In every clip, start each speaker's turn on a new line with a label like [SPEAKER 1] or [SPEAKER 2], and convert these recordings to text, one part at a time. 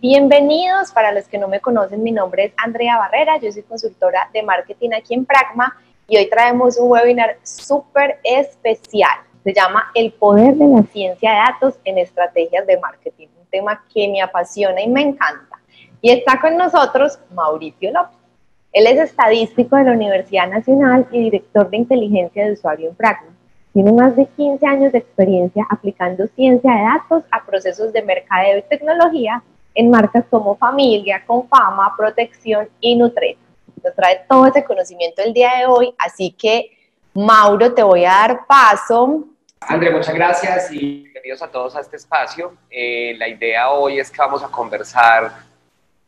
[SPEAKER 1] Bienvenidos, para los que no me conocen, mi nombre es Andrea Barrera, yo soy consultora de marketing aquí en Pragma y hoy traemos un webinar súper especial. Se llama El poder de la ciencia de datos en estrategias de marketing, un tema que me apasiona y me encanta. Y está con nosotros Mauricio López. Él es estadístico de la Universidad Nacional y director de inteligencia de usuario en Pragma. Tiene más de 15 años de experiencia aplicando ciencia de datos a procesos de mercadeo y tecnología en marcas como Familia, Confama, Protección y Nutresa. Nos trae todo ese conocimiento el día de hoy, así que Mauro, te voy a dar paso.
[SPEAKER 2] André, muchas gracias y bienvenidos a todos a este espacio. La idea hoy es que vamos a conversar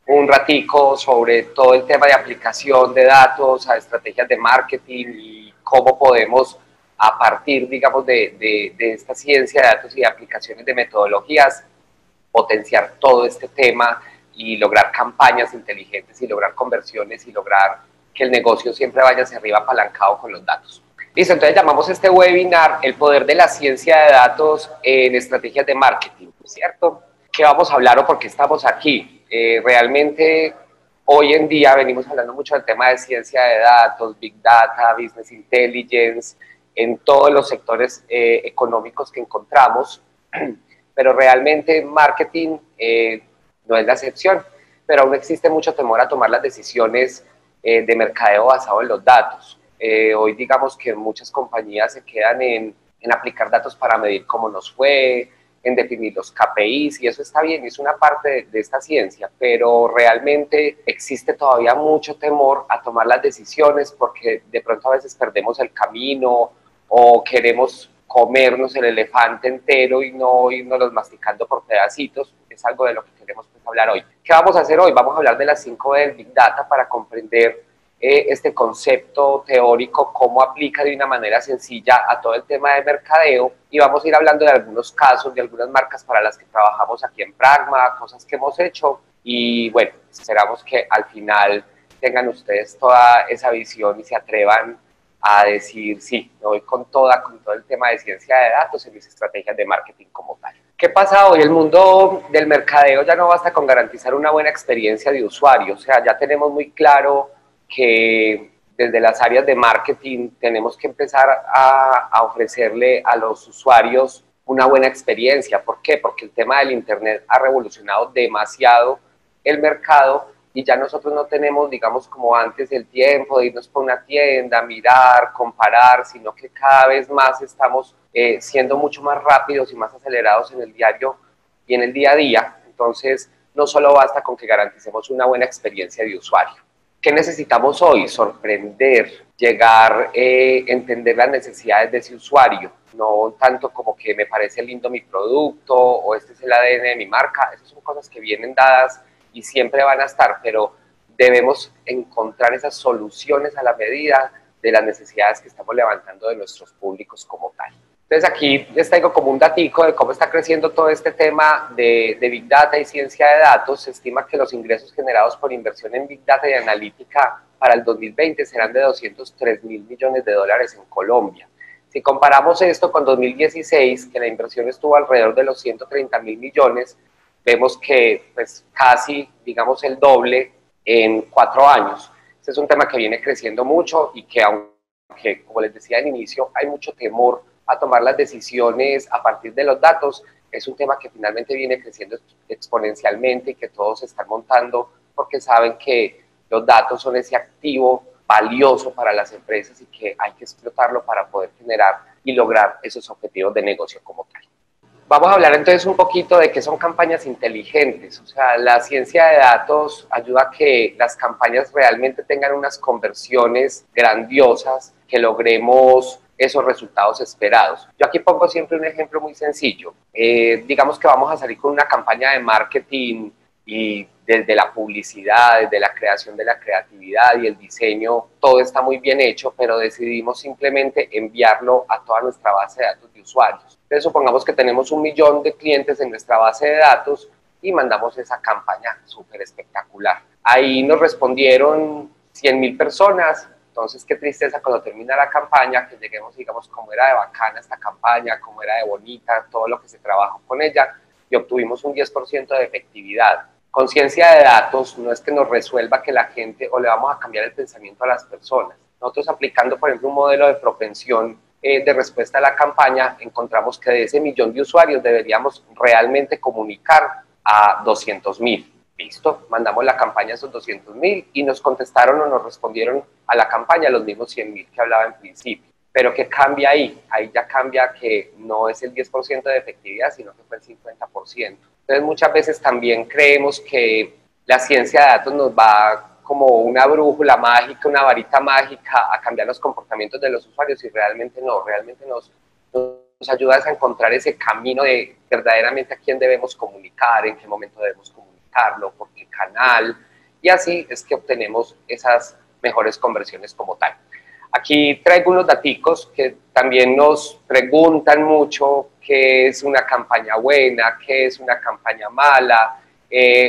[SPEAKER 2] un ratico sobre todo el tema de aplicación de datos a estrategias de marketing y cómo podemos, a partir, digamos, de esta ciencia de datos y de aplicaciones de metodologías, potenciar todo este tema y lograr campañas inteligentes y lograr conversiones y lograr que el negocio siempre vaya hacia arriba apalancado con los datos. Listo, entonces llamamos este webinar El poder de la ciencia de datos en estrategias de marketing, ¿cierto? ¿Qué vamos a hablar o por qué estamos aquí? Realmente hoy en día venimos hablando mucho del tema de ciencia de datos, Big Data, Business Intelligence, en todos los sectores económicos que encontramos, pero realmente marketing no es la excepción, pero aún existe mucho temor a tomar las decisiones de mercadeo basado en los datos. Hoy digamos que muchas compañías se quedan en aplicar datos para medir cómo nos fue, en definir los KPIs, y eso está bien, es una parte de esta ciencia, pero realmente existe todavía mucho temor a tomar las decisiones porque de pronto a veces perdemos el camino o queremos comernos el elefante entero y no irnos los masticando por pedacitos. Es algo de lo que queremos hablar hoy. ¿Qué vamos a hacer hoy? Vamos a hablar de las 5 del Big Data para comprender este concepto teórico, cómo aplica de una manera sencilla a todo el tema de mercadeo, y vamos a ir hablando de algunos casos, de algunas marcas para las que trabajamos aquí en Pragma, cosas que hemos hecho, y bueno, esperamos que al final tengan ustedes toda esa visión y se atrevan a decir, sí, me voy con todo el tema de ciencia de datos en mis estrategias de marketing como tal. ¿Qué pasa hoy? El mundo del mercadeo ya no basta con garantizar una buena experiencia de usuario, o sea, ya tenemos muy claro que desde las áreas de marketing tenemos que empezar a ofrecerle a los usuarios una buena experiencia. ¿Por qué? Porque el tema del Internet ha revolucionado demasiado el mercado y ya nosotros no tenemos, digamos, como antes el tiempo de irnos por una tienda, mirar, comparar, sino que cada vez más estamos siendo mucho más rápidos y más acelerados en el diario y en el día a día. Entonces, no solo basta con que garanticemos una buena experiencia de usuario. ¿Qué necesitamos hoy? Sorprender, llegar, entender las necesidades de ese usuario, no tanto como que me parece lindo mi producto o este es el ADN de mi marca. Esas son cosas que vienen dadas y siempre van a estar, pero debemos encontrar esas soluciones a la medida de las necesidades que estamos levantando de nuestros públicos como tal. Entonces aquí les traigo como un datico de cómo está creciendo todo este tema de Big Data y ciencia de datos. Se estima que los ingresos generados por inversión en Big Data y analítica para el 2020 serán de 203.000 millones de dólares en Colombia. Si comparamos esto con 2016, que la inversión estuvo alrededor de los 130.000 millones, vemos que pues casi, digamos, el doble en 4 años. Este es un tema que viene creciendo mucho y que aunque, como les decía al inicio, hay mucho temor a tomar las decisiones a partir de los datos, es un tema que finalmente viene creciendo exponencialmente y que todos se están montando porque saben que los datos son ese activo valioso para las empresas y que hay que explotarlo para poder generar y lograr esos objetivos de negocio como tal. Vamos a hablar entonces un poquito de qué son campañas inteligentes. O sea, la ciencia de datos ayuda a que las campañas realmente tengan unas conversiones grandiosas, que logremos esos resultados esperados. Yo aquí pongo siempre un ejemplo muy sencillo. Digamos que vamos a salir con una campaña de marketing y desde la publicidad, desde la creación de la creatividad y el diseño, todo está muy bien hecho, pero decidimos simplemente enviarlo a toda nuestra base de datos de usuarios. Entonces supongamos que tenemos 1 millón de clientes en nuestra base de datos y mandamos esa campaña súper espectacular. Ahí nos respondieron 100.000 personas. Entonces, qué tristeza cuando termina la campaña, que lleguemos, digamos, cómo era de bacana esta campaña, cómo era de bonita, todo lo que se trabajó con ella, y obtuvimos un 10% de efectividad. conciencia de datos no es que nos resuelva que la gente o le vamos a cambiar el pensamiento a las personas. Nosotros aplicando, por ejemplo, un modelo de propensión de respuesta a la campaña, encontramos que de ese 1.000.000 de usuarios deberíamos realmente comunicar a 200.000. Listo, mandamos la campaña a esos 200.000 y nos contestaron o nos respondieron a la campaña los mismos 100.000 que hablaba en principio. Pero ¿qué cambia ahí? Ahí ya cambia que no es el 10% de efectividad, sino que fue el 50%. Entonces muchas veces también creemos que la ciencia de datos nos va como una brújula mágica, una varita mágica a cambiar los comportamientos de los usuarios y realmente no, realmente nos ayuda a encontrar ese camino de verdaderamente a quién debemos comunicar, en qué momento debemos comunicarlo, por qué canal, y así es que obtenemos esas mejores conversiones como tal. Aquí traigo unos daticos que también nos preguntan mucho qué es una campaña buena, qué es una campaña mala,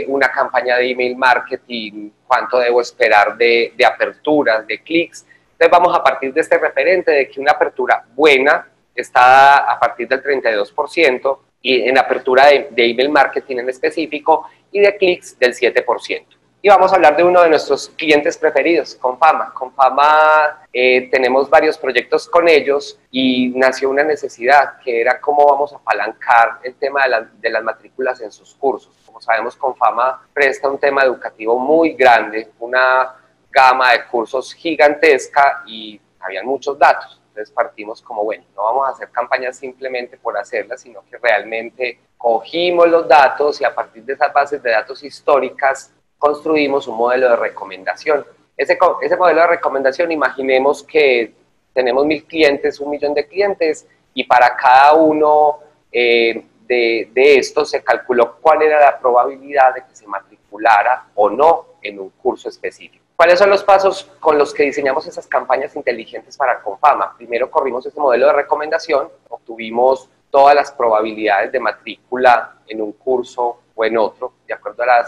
[SPEAKER 2] una campaña de email marketing, cuánto debo esperar de aperturas, de clics. Entonces vamos a partir de este referente de que una apertura buena está a partir del 32% y en apertura de email marketing en específico y de clics del 7%. Y vamos a hablar de uno de nuestros clientes preferidos, Confama. Confama, tenemos varios proyectos con ellos y nació una necesidad que era cómo vamos a apalancar el tema de las matrículas en sus cursos. Como sabemos, Confama presta un tema educativo muy grande, una gama de cursos gigantesca y habían muchos datos. Entonces partimos como, bueno, no vamos a hacer campañas simplemente por hacerlas, sino que realmente cogimos los datos y a partir de esas bases de datos históricas construimos un modelo de recomendación. Ese modelo de recomendación, imaginemos que tenemos 1.000 clientes, 1.000.000 de clientes, y para cada uno de estos se calculó cuál era la probabilidad de que se matriculara o no en un curso específico. ¿Cuáles son los pasos con los que diseñamos esas campañas inteligentes para Confama? Primero corrimos ese modelo de recomendación, obtuvimos todas las probabilidades de matrícula en un curso o en otro, de acuerdo a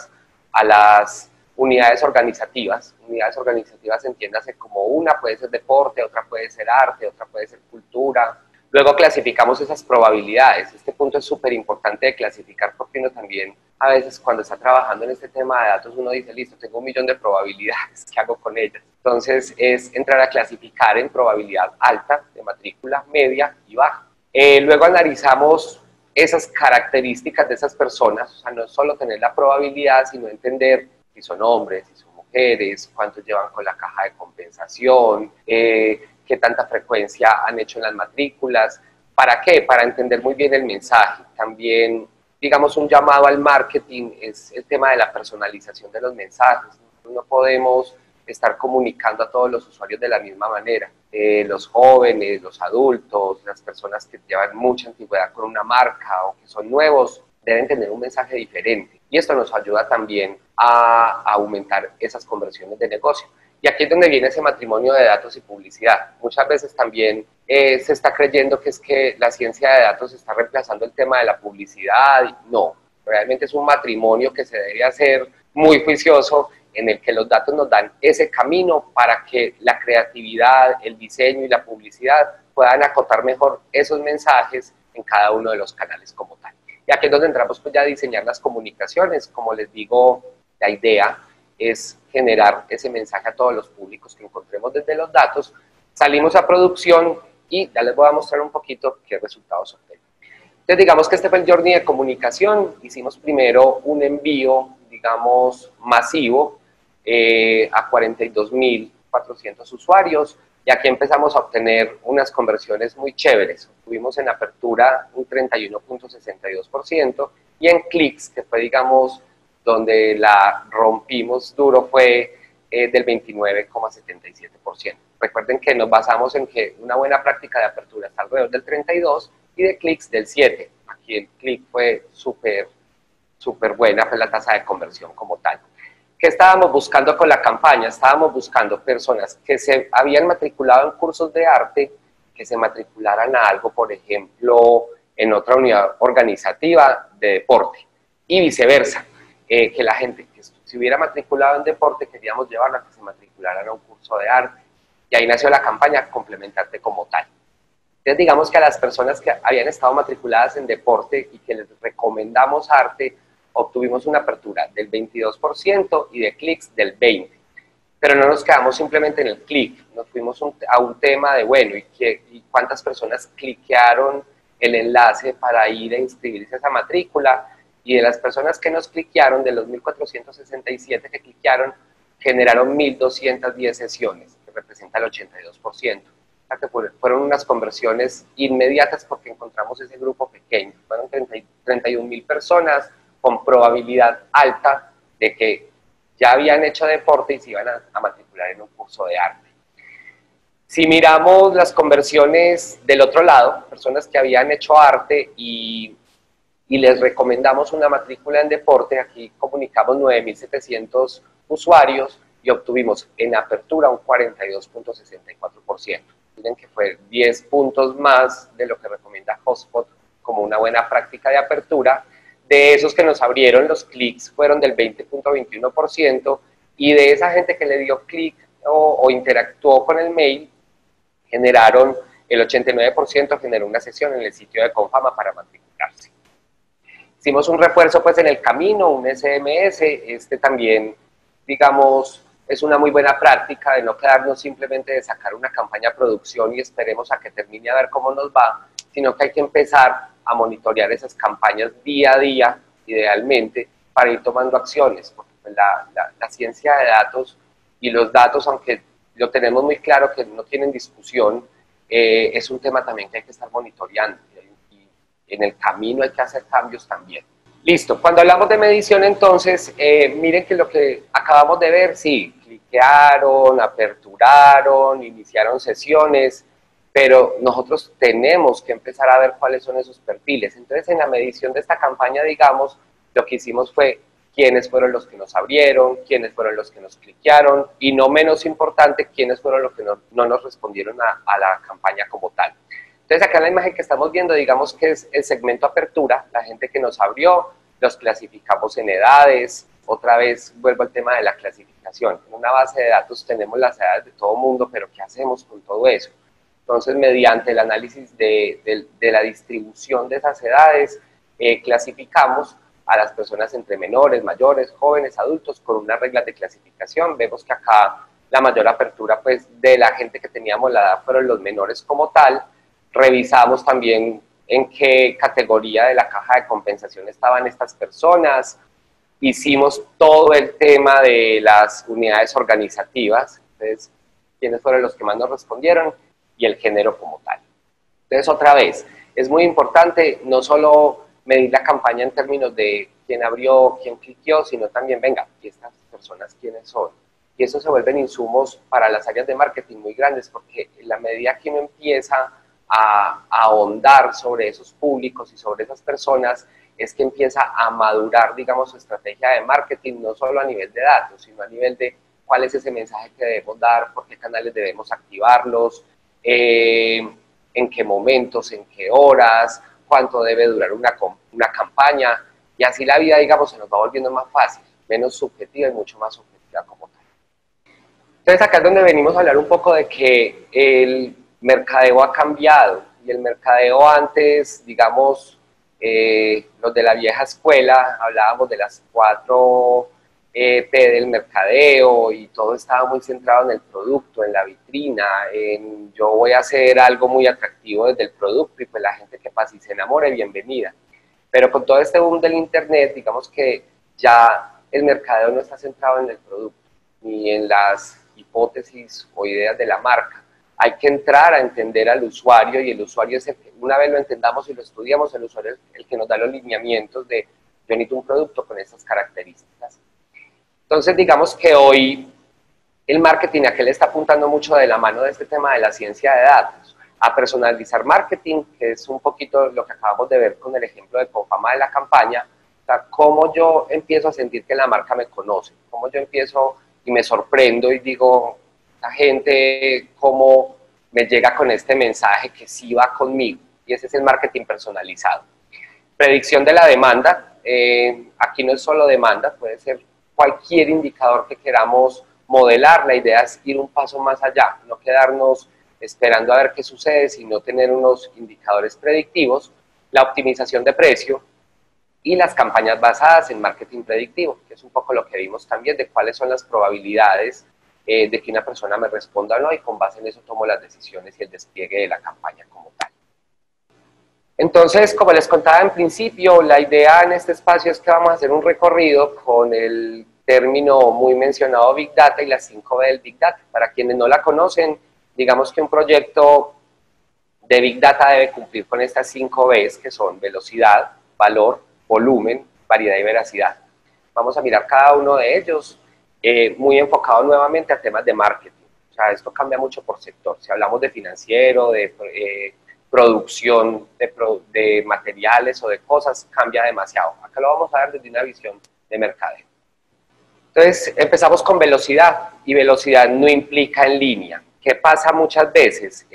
[SPEAKER 2] las unidades organizativas. Unidades organizativas, entiéndase como una puede ser deporte, otra puede ser arte, otra puede ser cultura. Luego clasificamos esas probabilidades. Este punto es súper importante de clasificar porque uno también, a veces cuando está trabajando en este tema de datos, uno dice, listo, tengo 1.000.000 de probabilidades, ¿qué hago con ellas? Entonces es entrar a clasificar en probabilidad alta de matrícula, media y baja. Luego analizamos esas características de esas personas, o sea, no es solo tener la probabilidad, sino entender si son hombres, si son mujeres, cuántos llevan con la caja de compensación, qué tanta frecuencia han hecho en las matrículas. ¿Para qué? Para entender muy bien el mensaje. También, digamos, un llamado al marketing es el tema de la personalización de los mensajes. No podemos estar comunicando a todos los usuarios de la misma manera. Los jóvenes, los adultos, las personas que llevan mucha antigüedad con una marca o que son nuevos, deben tener un mensaje diferente. Y esto nos ayuda también a aumentar esas conversiones de negocio. Y aquí es donde viene ese matrimonio de datos y publicidad. Muchas veces también se está creyendo que es que la ciencia de datos está reemplazando el tema de la publicidad. No, realmente es un matrimonio que se debe hacer muy juicioso, en el que los datos nos dan ese camino para que la creatividad, el diseño y la publicidad puedan acotar mejor esos mensajes en cada uno de los canales como tal. Y aquí es donde entramos pues ya a diseñar las comunicaciones. Como les digo, la idea es generar ese mensaje a todos los públicos que encontremos desde los datos. Salimos a producción y ya les voy a mostrar un poquito qué resultados obtenemos. Entonces digamos que este fue el journey de comunicación. Hicimos primero un envío, digamos, masivo a 42.400 usuarios, y aquí empezamos a obtener unas conversiones muy chéveres. Tuvimos en apertura un 31.62% y en clics, que fue, digamos, donde la rompimos duro, fue del 29.77%. Recuerden que nos basamos en que una buena práctica de apertura está alrededor del 32% y de clics del 7%. Aquí el clic fue súper buena, fue la tasa de conversión como tal. ¿Qué estábamos buscando con la campaña? Estábamos buscando personas que se habían matriculado en cursos de arte, que se matricularan a algo, por ejemplo, en otra unidad organizativa de deporte, y viceversa, que la gente que se hubiera matriculado en deporte, queríamos llevarla a que se matricularan a un curso de arte, y ahí nació la campaña Complementarte como tal. Entonces, digamos que a las personas que habían estado matriculadas en deporte y que les recomendamos arte, obtuvimos una apertura del 22% y de clics del 20%. Pero no nos quedamos simplemente en el clic, nos fuimos a un tema de, bueno, ¿y cuántas personas cliquearon el enlace para ir a inscribirse a esa matrícula? Y de las personas que nos cliquearon, de los 1.467 que cliquearon, generaron 1.210 sesiones, que representa el 82%. O sea que fueron unas conversiones inmediatas porque encontramos ese grupo pequeño. Fueron 31.000 personas con probabilidad alta de que ya habían hecho deporte y se iban a matricular en un curso de arte. Si miramos las conversiones del otro lado, personas que habían hecho arte y les recomendamos una matrícula en deporte, aquí comunicamos 9.700 usuarios y obtuvimos en apertura un 42.64%. Miren que fue 10 puntos más de lo que recomienda HubSpot como una buena práctica de apertura. De esos que nos abrieron, los clics fueron del 20.21% y de esa gente que le dio clic o interactuó con el mail, generaron el 89%, generó una sesión en el sitio de Confama para matricularse. Hicimos un refuerzo pues en el camino, un SMS, también, digamos, es una muy buena práctica de no quedarnos simplemente de sacar una campaña a producción y esperemos a que termine a ver cómo nos va, sino que hay que empezar a monitorear esas campañas día a día, idealmente, para ir tomando acciones, porque pues, la ciencia de datos y los datos, aunque lo tenemos muy claro que no tienen discusión, es un tema también que hay que estar monitoreando, y en el camino hay que hacer cambios también. Listo, cuando hablamos de medición entonces, miren que lo que acabamos de ver, sí, cliquearon, aperturaron, iniciaron sesiones, pero nosotros tenemos que empezar a ver cuáles son esos perfiles. Entonces, en la medición de esta campaña, digamos, lo que hicimos fue quiénes fueron los que nos abrieron, quiénes fueron los que nos cliquearon, y no menos importante, quiénes fueron los que no nos respondieron a la campaña como tal. Entonces, acá en la imagen que estamos viendo, digamos que es el segmento apertura, la gente que nos abrió, los clasificamos en edades. Otra vez vuelvo al tema de la clasificación. En una base de datos tenemos las edades de todo mundo, pero ¿qué hacemos con todo eso? Entonces, mediante el análisis de la distribución de esas edades, clasificamos a las personas entre menores, mayores, jóvenes, adultos, con unas reglas de clasificación. Vemos que acá la mayor apertura pues, de la gente que teníamos la edad fueron los menores como tal. Revisamos también en qué categoría de la caja de compensación estaban estas personas. Hicimos todo el tema de las unidades organizativas, entonces, quiénes fueron los que más nos respondieron y el género como tal. Entonces, otra vez, es muy importante no solo medir la campaña en términos de quién abrió, quién cliqueó, sino también, venga, ¿y estas personas quiénes son? Y eso se vuelven insumos para las áreas de marketing muy grandes, porque en la medida que uno empieza a ahondar sobre esos públicos y sobre esas personas, es que empieza a madurar, digamos, su estrategia de marketing, no solo a nivel de datos, sino a nivel de cuál es ese mensaje que debemos dar, por qué canales debemos activarlos, en qué momentos, en qué horas, cuánto debe durar una campaña, y así la vida, digamos, se nos va volviendo más fácil, menos subjetiva y mucho más objetiva como tal. Entonces acá es donde venimos a hablar un poco de que el mercadeo ha cambiado, y el mercadeo antes, digamos, los de la vieja escuela, hablábamos de las 4 P del mercadeo y todo estaba muy centrado en el producto, en la vitrina, en yo voy a hacer algo muy atractivo desde el producto y pues la gente que pasa y se enamore, bienvenida. Pero con todo este boom del internet, digamos que ya el mercadeo no está centrado en el producto ni en las hipótesis o ideas de la marca. Hay que entrar a entender al usuario, y el usuario es el que, una vez lo entendamos y lo estudiamos, el usuario es el que nos da los lineamientos de yo necesito un producto con estas características. Entonces, digamos que hoy el marketing, ¿a qué le está apuntando mucho de la mano de este tema de la ciencia de datos? A personalizar marketing, que es un poquito lo que acabamos de ver con el ejemplo de Confama de la campaña. O sea, cómo yo empiezo a sentir que la marca me conoce, cómo yo empiezo y me sorprendo y digo, la gente cómo me llega con este mensaje que sí va conmigo, y ese es el marketing personalizado. Predicción de la demanda, aquí no es solo demanda, puede ser cualquier indicador que queramos modelar. La idea es ir un paso más allá, no quedarnos esperando a ver qué sucede, sino tener unos indicadores predictivos. La optimización de precio, y las campañas basadas en marketing predictivo, que es un poco lo que vimos también de cuáles son las probabilidades de que una persona me responda o no, y con base en eso tomo las decisiones y el despliegue de la campaña como tal. Entonces, como les contaba en principio, la idea en este espacio es que vamos a hacer un recorrido con el término muy mencionado Big Data y las 5B del Big Data. Para quienes no la conocen, digamos que un proyecto de Big Data debe cumplir con estas 5Bs, que son velocidad, valor, volumen, variedad y veracidad. Vamos a mirar cada uno de ellos, muy enfocado nuevamente a temas de marketing. O sea, esto cambia mucho por sector. Si hablamos de financiero, de producción de materiales o de cosas, cambia demasiado. Acá lo vamos a ver desde una visión de mercadeo. Entonces, empezamos con velocidad, y velocidad no implica en línea. ¿Qué pasa muchas veces?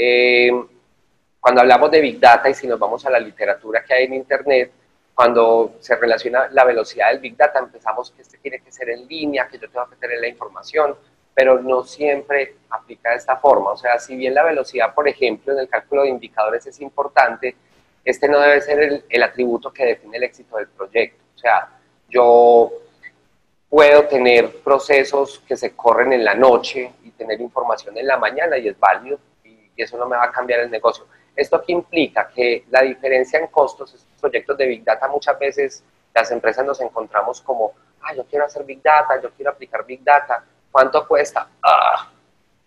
[SPEAKER 2] Cuando hablamos de Big Data, y si nos vamos a la literatura que hay en Internet, cuando se relaciona la velocidad del Big Data, empezamos que este tiene que ser en línea, que yo tengo que tener la información, pero no siempre aplica de esta forma. O sea, si bien la velocidad, por ejemplo, en el cálculo de indicadores es importante, este no debe ser el atributo que define el éxito del proyecto. O sea, yo puedo tener procesos que se corren en la noche y tener información en la mañana, y es válido, y eso no me va a cambiar el negocio. ¿Esto qué implica? Que la diferencia en costos, estos proyectos de Big Data, muchas veces las empresas nos encontramos como, yo quiero hacer Big Data, yo quiero aplicar Big Data, ¿cuánto cuesta?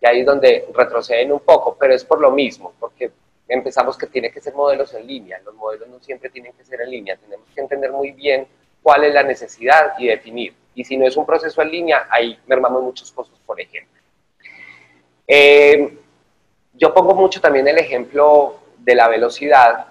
[SPEAKER 2] Y ahí es donde retroceden un poco, pero es por lo mismo, porque empezamos que tiene que ser modelos en línea. Los modelos no siempre tienen que ser en línea, tenemos que entender muy bien cuál es la necesidad y definir. Y si no es un proceso en línea, ahí mermamos muchos costos, por ejemplo. Yo pongo mucho también el ejemplo de la velocidad,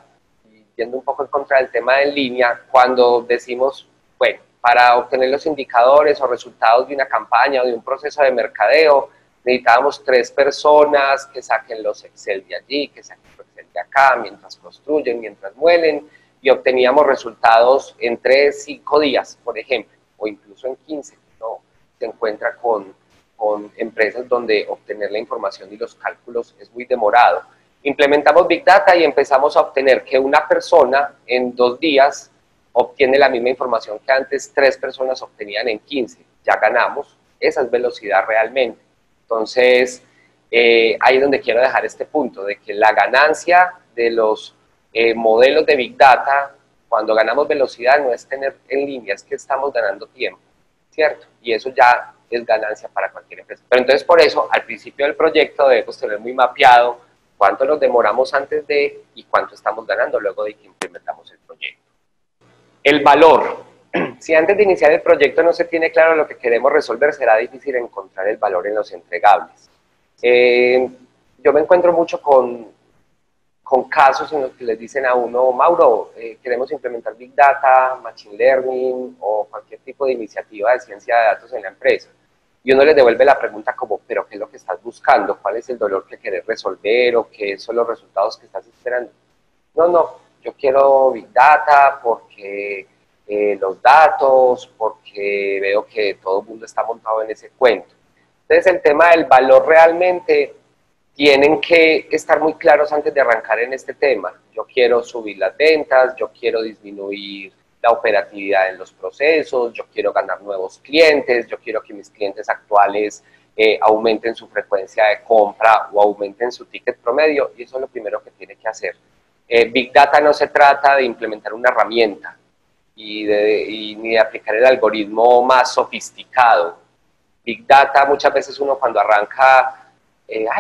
[SPEAKER 2] yendo un poco en contra del tema de en línea, cuando decimos, bueno, para obtener los indicadores o resultados de una campaña o de un proceso de mercadeo, necesitábamos 3 personas que saquen los Excel de allí, que saquen los Excel de acá, mientras construyen, mientras muelen, y obteníamos resultados en 3, 5 días, por ejemplo, o incluso en 15, ¿no? Se encuentra con empresas donde obtener la información y los cálculos es muy demorado. Implementamos Big Data y empezamos a obtener que una persona en 2 días obtiene la misma información que antes 3 personas obtenían en 15. Ya ganamos, esa es velocidad realmente. Entonces, ahí es donde quiero dejar este punto, de que la ganancia de los modelos de Big Data, cuando ganamos velocidad, no es tener en línea, es que estamos ganando tiempo, ¿cierto? Y eso ya es ganancia para cualquier empresa. Pero entonces, por eso, al principio del proyecto debemos tener muy mapeado cuánto nos demoramos antes de y cuánto estamos ganando luego de que implementamos el proyecto. El valor. Si antes de iniciar el proyecto no se tiene claro lo que queremos resolver, será difícil encontrar el valor en los entregables. Yo me encuentro mucho con casos en los que les dicen a uno, Mauro, queremos implementar Big Data, Machine Learning o cualquier tipo de iniciativa de ciencia de datos en la empresa. Y uno les devuelve la pregunta como, ¿pero qué es lo que estás buscando? ¿Cuál es el dolor que querés resolver? ¿O qué son los resultados que estás esperando? No, yo quiero Big Data porque los datos, porque veo que todo el mundo está montado en ese cuento. Entonces, el tema del valor realmente tienen que estar muy claros antes de arrancar en este tema. Yo quiero subir las ventas, yo quiero disminuir la operatividad en los procesos, yo quiero ganar nuevos clientes, yo quiero que mis clientes actuales aumenten su frecuencia de compra o aumenten su ticket promedio, y eso es lo primero que tiene que hacer. Big Data no se trata de implementar una herramienta ni de aplicar el algoritmo más sofisticado. Big Data, muchas veces uno cuando arranca,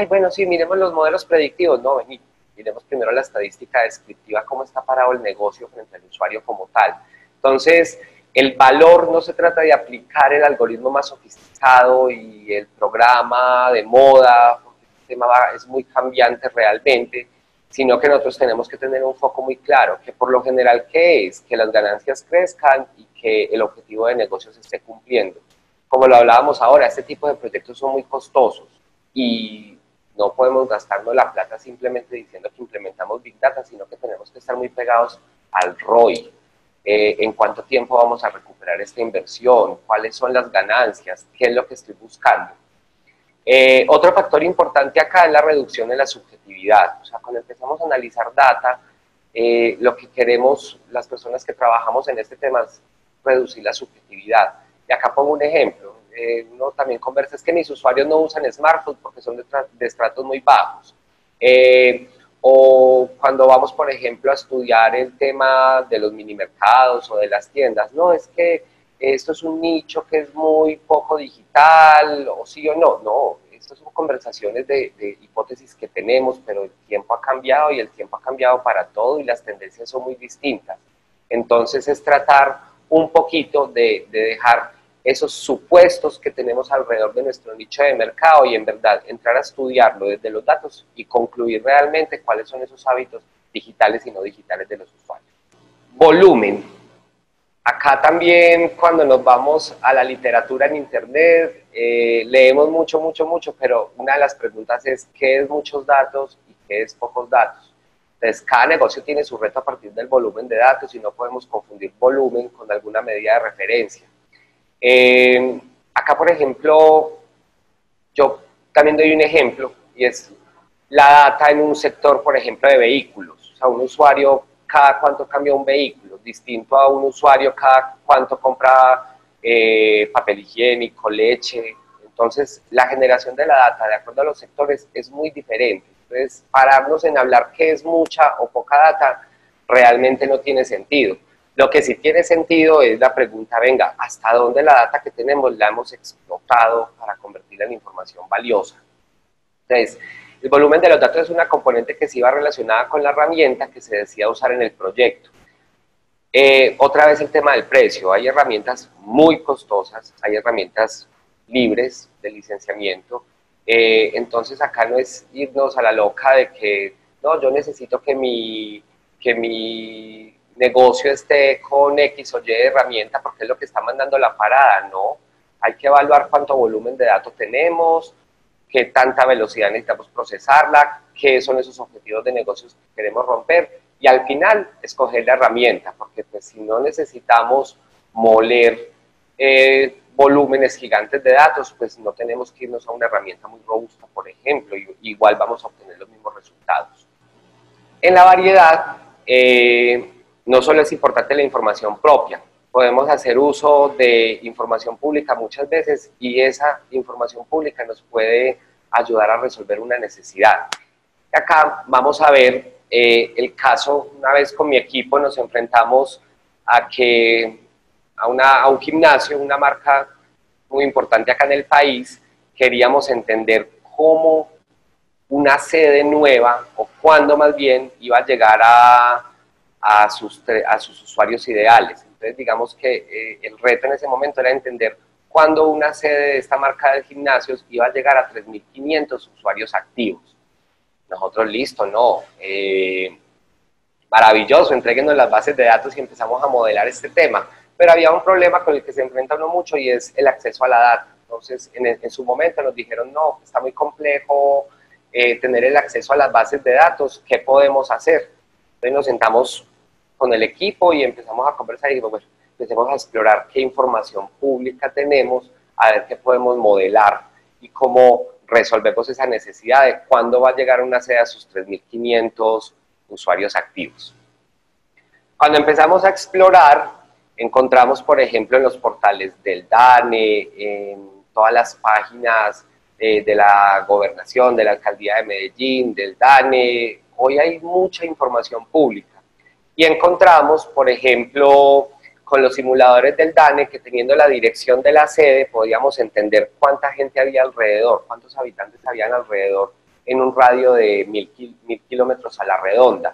[SPEAKER 2] bueno, sí, miremos los modelos predictivos. No, vení, miremos primero la estadística descriptiva, cómo está parado el negocio frente al usuario como tal. Entonces, el valor no se trata de aplicar el algoritmo más sofisticado y el programa de moda, porque el tema es muy cambiante realmente, sino que nosotros tenemos que tener un foco muy claro, que por lo general, ¿qué es? Que las ganancias crezcan y que el objetivo de negocio se esté cumpliendo. Como lo hablábamos ahora, este tipo de proyectos son muy costosos y no podemos gastarnos la plata simplemente diciendo que implementamos Big Data, sino que tenemos que estar muy pegados al ROI. En cuánto tiempo vamos a recuperar esta inversión, cuáles son las ganancias, qué es lo que estoy buscando. Otro factor importante acá es la reducción de la subjetividad. O sea, cuando empezamos a analizar data, lo que queremos las personas que trabajamos en este tema es reducir la subjetividad. Y acá pongo un ejemplo. Uno también conversa, es que mis usuarios no usan smartphones porque son de estratos muy bajos. O cuando vamos, por ejemplo, a estudiar el tema de los minimercados o de las tiendas, no, es que esto es un nicho que es muy poco digital, o sí o no. No, estas son conversaciones de hipótesis que tenemos, pero el tiempo ha cambiado y el tiempo ha cambiado para todo y las tendencias son muy distintas. Entonces es tratar un poquito de dejar esos supuestos que tenemos alrededor de nuestro nicho de mercado y en verdad entrar a estudiarlo desde los datos y concluir realmente cuáles son esos hábitos digitales y no digitales de los usuarios. Volumen. Acá también cuando nos vamos a la literatura en internet, leemos mucho, pero una de las preguntas es ¿qué es muchos datos y qué es pocos datos? Entonces cada negocio tiene su reto a partir del volumen de datos y no podemos confundir volumen con alguna medida de referencia. Acá, por ejemplo, yo también doy un ejemplo y es la data en un sector, por ejemplo, de vehículos. O sea, un usuario cada cuánto cambia un vehículo, distinto a un usuario cada cuánto compra papel higiénico, leche. Entonces, la generación de la data, de acuerdo a los sectores, es muy diferente. Entonces, pararnos en hablar qué es mucha o poca data realmente no tiene sentido. Lo que sí tiene sentido es la pregunta, venga, ¿hasta dónde la data que tenemos la hemos explotado para convertirla en información valiosa? Entonces, el volumen de los datos es una componente que sí va relacionada con la herramienta que se decía usar en el proyecto. Otra vez el tema del precio. Hay herramientas muy costosas, hay herramientas libres de licenciamiento. Entonces, acá no es irnos a la loca de que, no, yo necesito que mi negocio esté con X o Y de herramienta porque es lo que está mandando la parada, no. Hay que evaluar cuánto volumen de datos tenemos, qué tanta velocidad necesitamos procesarla, qué son esos objetivos de negocios que queremos romper y al final escoger la herramienta, porque pues si no necesitamos moler volúmenes gigantes de datos, pues no tenemos que irnos a una herramienta muy robusta, por ejemplo, y igual vamos a obtener los mismos resultados. En la variedad, no solo es importante la información propia, podemos hacer uso de información pública muchas veces y esa información pública nos puede ayudar a resolver una necesidad. Y acá vamos a ver el caso, una vez con mi equipo nos enfrentamos a un gimnasio, una marca muy importante acá en el país, queríamos entender cómo una sede nueva o cuándo más bien iba a llegar a sus usuarios ideales. Entonces digamos que el reto en ese momento era entender cuándo una sede de esta marca de gimnasios iba a llegar a 3.500 usuarios activos. Nosotros, listo, no, maravilloso, entréguenos las bases de datos y empezamos a modelar este tema. Pero había un problema con el que se enfrenta uno mucho y es el acceso a la data. Entonces en su momento nos dijeron, no, está muy complejo tener el acceso a las bases de datos, ¿qué podemos hacer? Entonces nos sentamos con el equipo y empezamos a conversar y dijimos, bueno, empecemos a explorar qué información pública tenemos, a ver qué podemos modelar y cómo resolvemos esa necesidad de cuándo va a llegar una sede a sus 3.500 usuarios activos. Cuando empezamos a explorar, encontramos, por ejemplo, en los portales del DANE, en todas las páginas de la gobernación, de la alcaldía de Medellín, del DANE, hoy hay mucha información pública. Y encontramos, por ejemplo, con los simuladores del DANE, que teniendo la dirección de la sede, podíamos entender cuánta gente había alrededor, cuántos habitantes habían alrededor en un radio de 1.000 kilómetros a la redonda.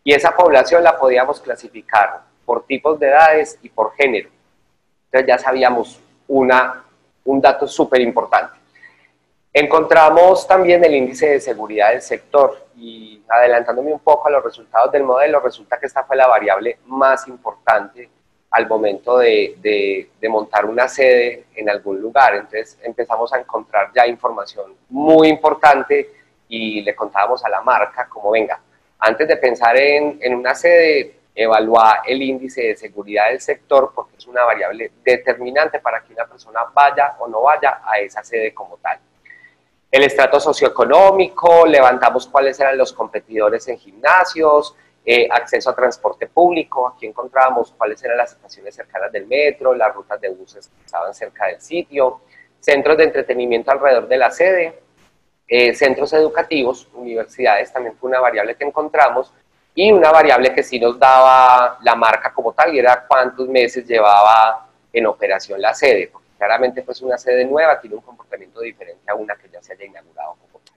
[SPEAKER 2] Y esa población la podíamos clasificar por tipos de edades y por género. Entonces ya sabíamos un dato súper importante. Encontramos también el índice de seguridad del sector y adelantándome un poco a los resultados del modelo, resulta que esta fue la variable más importante al momento de montar una sede en algún lugar. Entonces empezamos a encontrar ya información muy importante y le contábamos a la marca como, venga, antes de pensar en una sede, evaluar el índice de seguridad del sector porque es una variable determinante para que una persona vaya o no vaya a esa sede como tal. El estrato socioeconómico, levantamos cuáles eran los competidores en gimnasios acceso a transporte público, aquí encontrábamos cuáles eran las estaciones cercanas del metro, las rutas de buses que estaban cerca del sitio, centros de entretenimiento alrededor de la sede, centros educativos, universidades también fue una variable que encontramos, y una variable que sí nos daba la marca como tal, y era cuántos meses llevaba en operación la sede, porque claramente pues una sede nueva tiene un comportamiento diferente a una que ya se haya inaugurado como tal.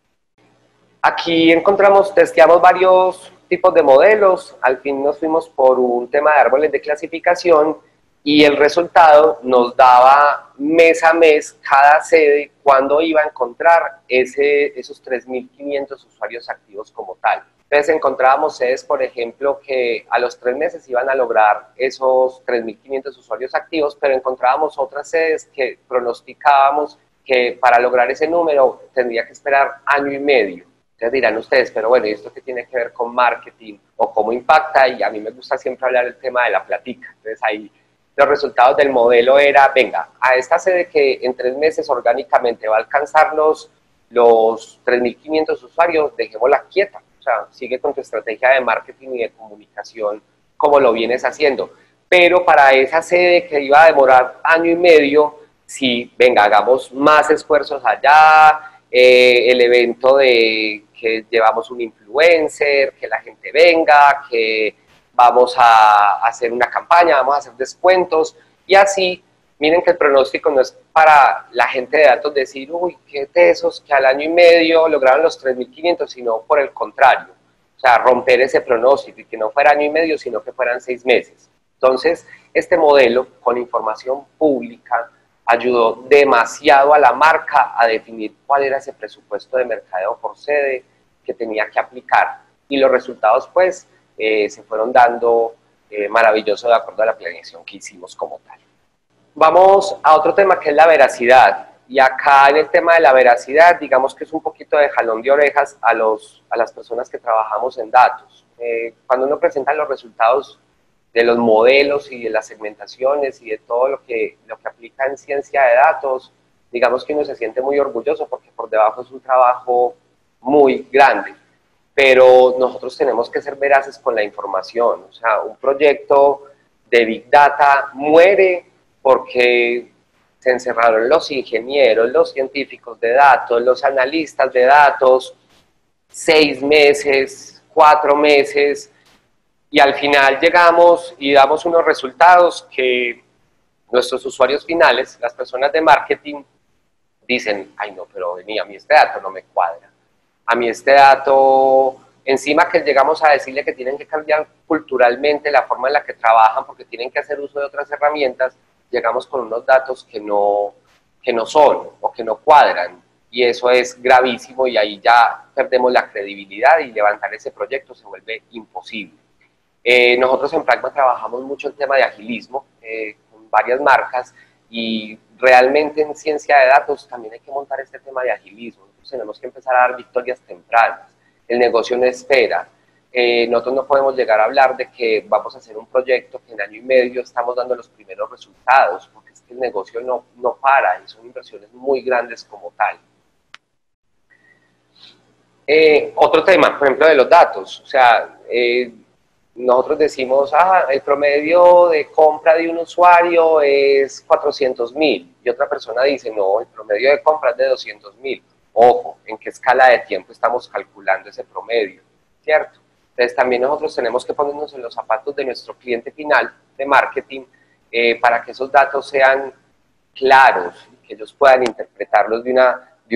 [SPEAKER 2] Aquí encontramos, testeamos varios tipos de modelos, al fin nos fuimos por un tema de árboles de clasificación, y el resultado nos daba mes a mes cada sede cuándo iba a encontrar esos 3.500 usuarios activos como tal. Entonces encontrábamos sedes, por ejemplo, que a los 3 meses iban a lograr esos 3.500 usuarios activos, pero encontrábamos otras sedes que pronosticábamos que para lograr ese número tendría que esperar año y medio. Entonces dirán ustedes, pero bueno, ¿y esto qué tiene que ver con marketing o cómo impacta? Y a mí me gusta siempre hablar del tema de la platica. Entonces ahí los resultados del modelo era, venga, a esta sede que en 3 meses orgánicamente va a alcanzar los 3.500 usuarios, dejémosla quieta. O sea, sigue con tu estrategia de marketing y de comunicación como lo vienes haciendo. Pero para esa sede que iba a demorar año y medio, sí, venga, hagamos más esfuerzos allá, el evento de que llevamos un influencer, que la gente venga, que vamos a hacer una campaña, vamos a hacer descuentos, y así, miren que el pronóstico no es para la gente de datos decir, uy, qué tesos, que al año y medio lograron los 3.500, sino por el contrario, o sea, romper ese pronóstico y que no fuera año y medio, sino que fueran 6 meses. Entonces, este modelo, con información pública, ayudó demasiado a la marca a definir cuál era ese presupuesto de mercadeo por sede que tenía que aplicar, y los resultados, pues, se fueron dando maravilloso de acuerdo a la planeación que hicimos como tal. Vamos a otro tema que es la veracidad, y acá en el tema de la veracidad, digamos que es un poquito de jalón de orejas a las personas que trabajamos en datos. Cuando uno presenta los resultados de los modelos y de las segmentaciones y de todo lo que aplica en ciencia de datos, digamos que uno se siente muy orgulloso porque por debajo es un trabajo muy grande, pero nosotros tenemos que ser veraces con la información. O sea, un proyecto de Big Data muere porque se encerraron los ingenieros, los científicos de datos, los analistas de datos, 6 meses, 4 meses, y al final llegamos y damos unos resultados que nuestros usuarios finales, las personas de marketing, dicen, ay no, pero vení, a mí este dato no me cuadra. A mí este dato, encima que llegamos a decirle que tienen que cambiar culturalmente la forma en la que trabajan porque tienen que hacer uso de otras herramientas, llegamos con unos datos que no son o que no cuadran, y eso es gravísimo, y ahí ya perdemos la credibilidad y levantar ese proyecto se vuelve imposible. Nosotros en Pragma trabajamos mucho el tema de agilismo con varias marcas, y realmente en ciencia de datos también hay que montar este tema de agilismo. Entonces tenemos que empezar a dar victorias tempranas. El negocio no espera. Nosotros no podemos llegar a hablar de que vamos a hacer un proyecto que en año y medio estamos dando los primeros resultados, porque es que el negocio no para, y son inversiones muy grandes como tal. Otro tema, por ejemplo, de los datos. O sea, nosotros decimos, el promedio de compra de un usuario es 400.000, y otra persona dice, no, el promedio de compra es de 200.000. Ojo, ¿en qué escala de tiempo estamos calculando ese promedio? ¿Cierto? Entonces también nosotros tenemos que ponernos en los zapatos de nuestro cliente final de marketing para que esos datos sean claros, que ellos puedan interpretarlos de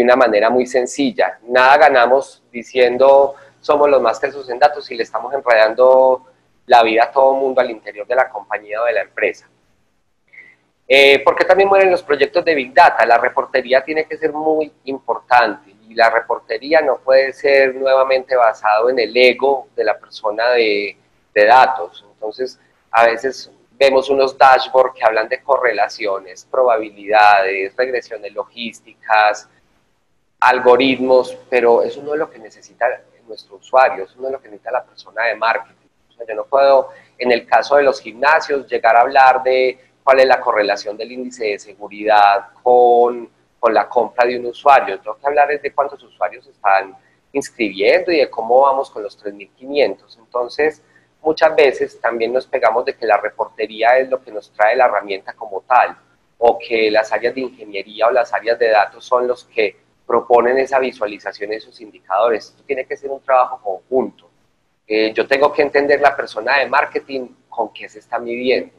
[SPEAKER 2] una manera muy sencilla. Nada ganamos diciendo somos los más tesos en datos y le estamos enredando la vida a todo mundo al interior de la compañía o de la empresa. ¿Por qué también mueren los proyectos de Big Data? La reportería tiene que ser muy importante, y la reportería no puede ser nuevamente basado en el ego de la persona de datos. Entonces, a veces vemos unos dashboards que hablan de correlaciones, probabilidades, regresiones logísticas, algoritmos, pero eso no es lo que necesita nuestro usuario, eso no es lo que necesita la persona de marketing. O sea, yo no puedo, en el caso de los gimnasios, llegar a hablar de cuál es la correlación del índice de seguridad con la compra de un usuario. Tengo que hablar de cuántos usuarios están inscribiendo y de cómo vamos con los 3.500. Entonces, muchas veces también nos pegamos de que la reportería es lo que nos trae la herramienta como tal, o que las áreas de ingeniería o las áreas de datos son los que proponen esa visualización, esos indicadores. Esto tiene que ser un trabajo conjunto. Yo tengo que entender la persona de marketing con qué se está midiendo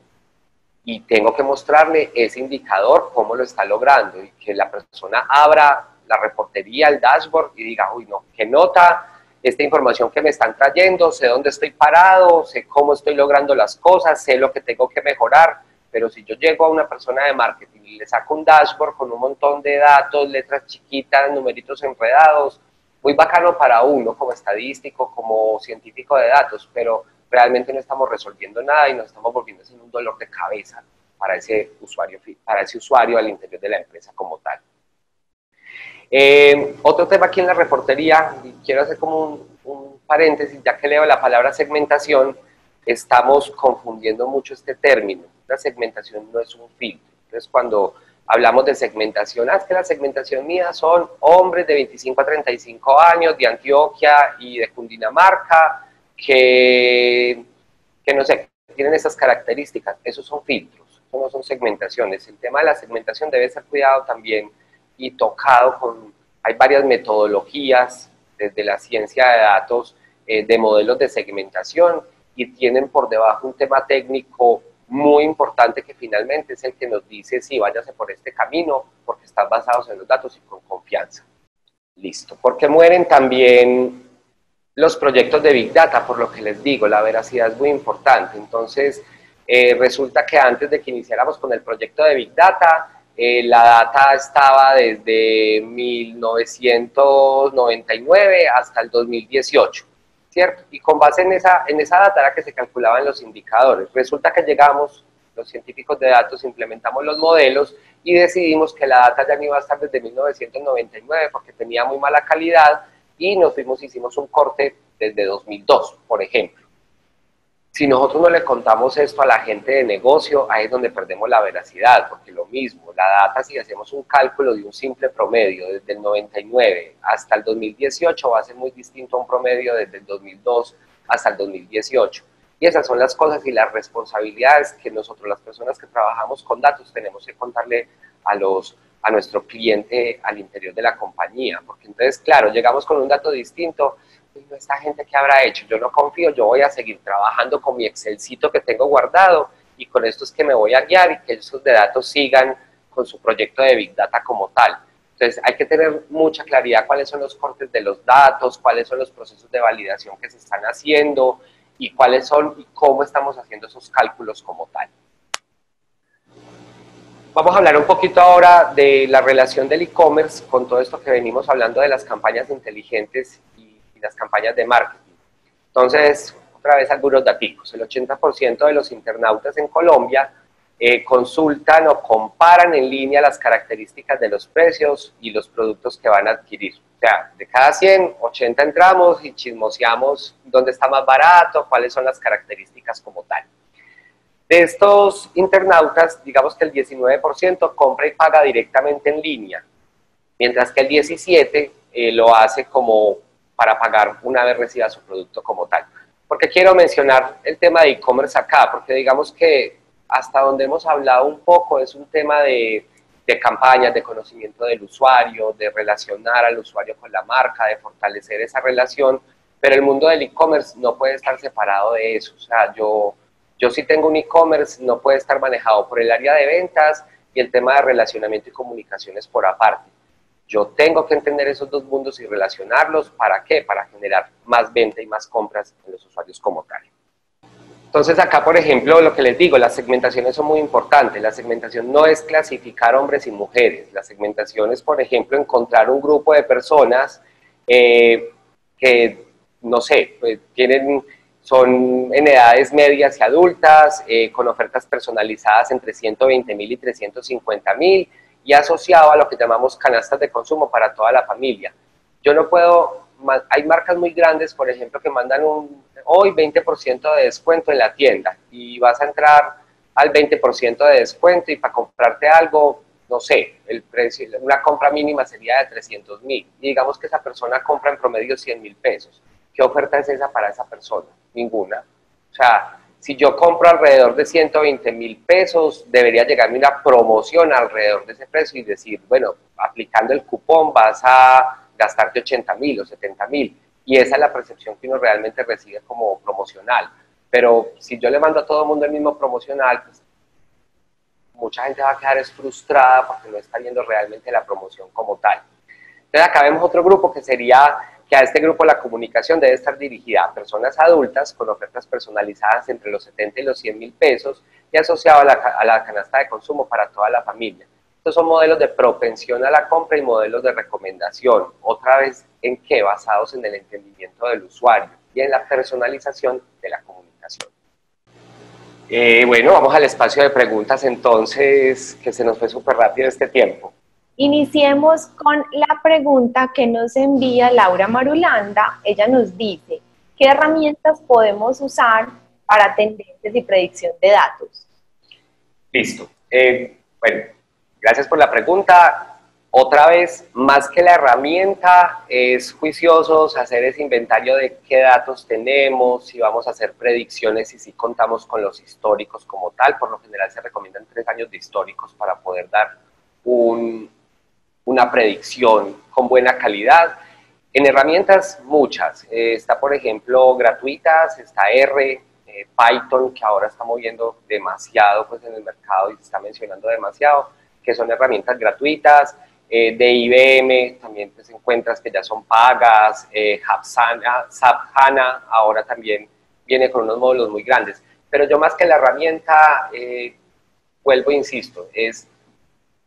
[SPEAKER 2] y tengo que mostrarle ese indicador, cómo lo está logrando, y que la persona abra la reportería, el dashboard y diga, uy, no, qué nota esta información que me están trayendo, sé dónde estoy parado, sé cómo estoy logrando las cosas, sé lo que tengo que mejorar. Pero si yo llego a una persona de marketing y le saco un dashboard con un montón de datos, letras chiquitas, numeritos enredados, muy bacano para uno como estadístico, como científico de datos, pero realmente no estamos resolviendo nada y nos estamos volviendo en un dolor de cabeza para ese usuario al interior de la empresa como tal. Otro tema aquí en la reportería, y quiero hacer como un paréntesis, ya que leo la palabra segmentación, estamos confundiendo mucho este término. La segmentación no es un filtro. Entonces, cuando hablamos de segmentación, es que la segmentación mía son hombres de 25 a 35 años, de Antioquia y de Cundinamarca, que no sé, tienen esas características. Esos son filtros, eso no son segmentaciones. El tema de la segmentación debe ser cuidado también y tocado con, hay varias metodologías desde la ciencia de datos, de modelos de segmentación, y tienen por debajo un tema técnico muy importante que finalmente es el que nos dice si váyase por este camino, porque están basados en los datos y con confianza. Listo. Porque mueren también los proyectos de Big Data, por lo que les digo, la veracidad es muy importante. Entonces, resulta que antes de que iniciáramos con el proyecto de Big Data, la data estaba desde 1999 hasta el 2018, ¿cierto? Y con base en esa data era que se calculaban los indicadores. Resulta que llegamos, los científicos de datos implementamos los modelos y decidimos que la data ya no iba a estar desde 1999 porque tenía muy mala calidad y nos fuimos, hicimos un corte desde 2002, por ejemplo. Si nosotros no le contamos esto a la gente de negocio, ahí es donde perdemos la veracidad, porque lo mismo, la data, si hacemos un cálculo de un simple promedio desde el 99 hasta el 2018, va a ser muy distinto a un promedio desde el 2002 hasta el 2018. Y esas son las cosas y las responsabilidades que nosotros, las personas que trabajamos con datos, tenemos que contarle a nuestro cliente al interior de la compañía, porque entonces, claro, llegamos con un dato distinto. Esta gente que habrá hecho, yo no confío, yo voy a seguir trabajando con mi Excelcito que tengo guardado y con esto es que me voy a guiar y que esos de datos sigan con su proyecto de Big Data como tal. Entonces hay que tener mucha claridad cuáles son los cortes de los datos, cuáles son los procesos de validación que se están haciendo y cuáles son y cómo estamos haciendo esos cálculos como tal. Vamos a hablar un poquito ahora de la relación del e-commerce con todo esto que venimos hablando de las campañas inteligentes y las campañas de marketing. Entonces, otra vez algunos datos. El 80% de los internautas en Colombia consultan o comparan en línea las características de los precios y los productos que van a adquirir. O sea, de cada 100, 80 entramos y chismoseamos dónde está más barato, cuáles son las características como tal. De estos internautas, digamos que el 19% compra y paga directamente en línea, mientras que el 17% lo hace como para pagar una vez reciba su producto como tal. Porque quiero mencionar el tema de e-commerce acá, porque digamos que hasta donde hemos hablado un poco es un tema de campañas, de conocimiento del usuario, de relacionar al usuario con la marca, de fortalecer esa relación, pero el mundo del e-commerce no puede estar separado de eso. O sea, yo si tengo un e-commerce, no puede estar manejado por el área de ventas y el tema de relacionamiento y comunicaciones por aparte. Yo tengo que entender esos dos mundos y relacionarlos. ¿Para qué? Para generar más venta y más compras en los usuarios como tal. Entonces acá, por ejemplo, lo que les digo, las segmentaciones son muy importantes. La segmentación no es clasificar hombres y mujeres. La segmentación es, por ejemplo, encontrar un grupo de personas que, no sé, pues, son en edades medias y adultas, con ofertas personalizadas entre 120.000 y 350.000 y asociado a lo que llamamos canastas de consumo para toda la familia. Yo no puedo, hay marcas muy grandes, por ejemplo, que mandan hoy 20% de descuento en la tienda y vas a entrar al 20% de descuento y para comprarte algo, no sé, el precio, una compra mínima sería de 300.000 y digamos que esa persona compra en promedio 100.000 pesos. ¿Qué oferta es esa para esa persona? Ninguna. O sea, si yo compro alrededor de 120.000 pesos, debería llegarme una promoción alrededor de ese precio y decir, bueno, aplicando el cupón vas a gastarte 80.000 o 70.000. Y esa es la percepción que uno realmente recibe como promocional. Pero si yo le mando a todo el mundo el mismo promocional, pues mucha gente va a quedar frustrada porque no está viendo realmente la promoción como tal. Entonces acá vemos otro grupo que sería que a este grupo la comunicación debe estar dirigida a personas adultas con ofertas personalizadas entre los 70 y los 100.000 pesos y asociado a la canasta de consumo para toda la familia. Estos son modelos de propensión a la compra y modelos de recomendación, otra vez en qué, basados en el entendimiento del usuario y en la personalización de la comunicación. Bueno, vamos al espacio de preguntas entonces, que se nos fue súper rápido este tiempo.
[SPEAKER 1] Iniciemos con la pregunta que nos envía Laura Marulanda. Ella nos dice, ¿qué herramientas podemos usar para tendencias y predicción de datos?
[SPEAKER 2] Listo. Bueno, gracias por la pregunta. Otra vez, más que la herramienta, es juiciosos hacer ese inventario de qué datos tenemos, si vamos a hacer predicciones y si contamos con los históricos como tal. Por lo general se recomiendan 3 años de históricos para poder dar una predicción con buena calidad. En herramientas muchas, está por ejemplo gratuitas, está R, Python, que ahora está moviendo demasiado pues, en el mercado y se está mencionando demasiado, que son herramientas gratuitas. De IBM también pues, encuentras que ya son pagas, SAP HANA ahora también viene con unos módulos muy grandes. Pero yo más que la herramienta, vuelvo e insisto, es